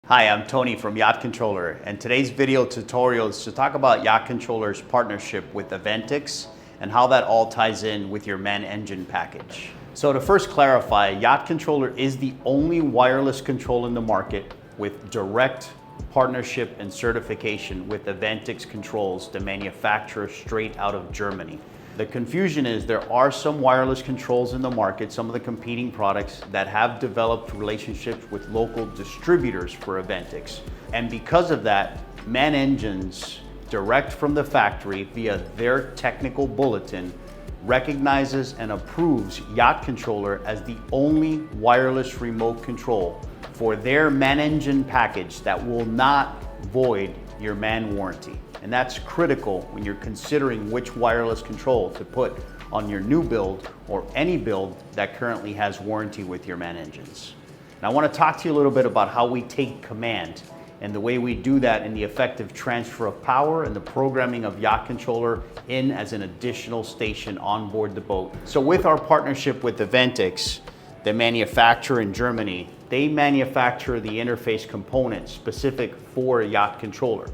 Hi, I'm Tony from Yacht Controller, and today's video tutorial is to talk about Yacht Controller's partnership with Aventics and how that all ties in with your MAN engine package. So to first clarify, Yacht Controller is the only wireless control in the market with direct partnership and certification with Aventics controls, the manufacturer straight out of Germany. The confusion is there are some wireless controls in the market, some of the competing products that have developed relationships with local distributors for Aventics. And because of that, MAN engines direct from the factory via their technical bulletin recognizes and approves Yacht Controller as the only wireless remote control for their MAN engine package that will not void your MAN warranty. And that's critical when you're considering which wireless control to put on your new build or any build that currently has warranty with your MAN engines. Now I want to talk to you a little bit about how we take command and the way we do that in the effective transfer of power and the programming of Yacht Controller in as an additional station on board the boat. So with our partnership with Aventics, the manufacturer in Germany, they manufacture the interface components specific for a Yacht Controller.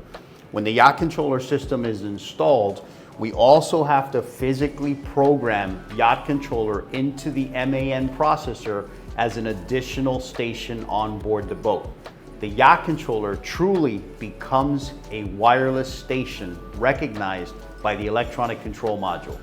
When the Yacht Controller system is installed, we also have to physically program Yacht Controller into the MAN processor as an additional station on board the boat. The Yacht Controller truly becomes a wireless station recognized by the electronic control module.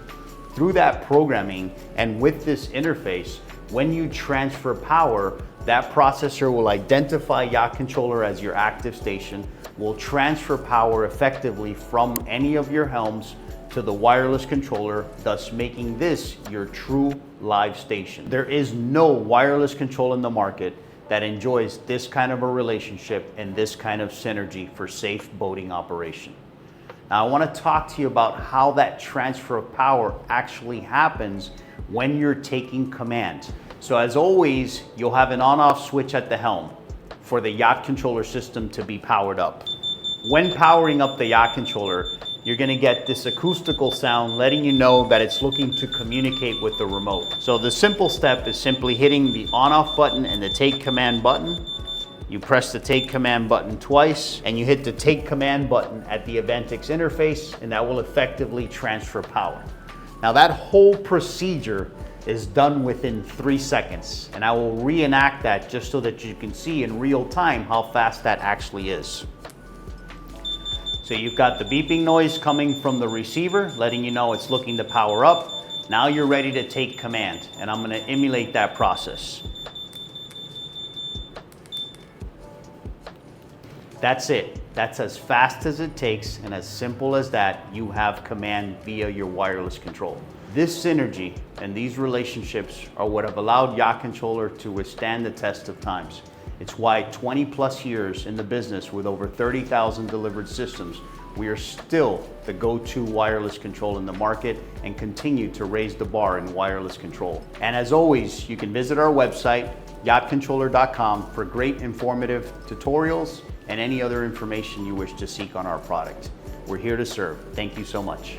Through that programming and with this interface, when you transfer power, that processor will identify Yacht Controller as your active station, will transfer power effectively from any of your helms to the wireless controller, thus making this your true live station. There is no wireless control in the market that enjoys this kind of a relationship and this kind of synergy for safe boating operation. Now I want to talk to you about how that transfer of power actually happens when you're taking command. So as always, you'll have an on-off switch at the helm for the Yacht Controller system to be powered up. When powering up the Yacht Controller, you're going to get this acoustical sound letting you know that it's looking to communicate with the remote. So the simple step is simply hitting the on-off button and the take command button. You press the take command button twice and you hit the take command button at the Aventics interface, and that will effectively transfer power. Now that whole procedure is done within 3 seconds, and I will reenact that just so that you can see in real time how fast that actually is. So you've got the beeping noise coming from the receiver letting you know it's looking to power up. Now you're ready to take command, and I'm going to emulate that process. That's it. That's as fast as it takes, and as simple as that, you have command via your wireless control. This synergy and these relationships are what have allowed Yacht Controller to withstand the test of times. It's why 20 plus years in the business with over 30,000 delivered systems, we are still the go-to wireless control in the market and continue to raise the bar in wireless control. And as always, you can visit our website, yachtcontroller.com, for great informative tutorials and any other information you wish to seek on our product. We're here to serve. Thank you so much.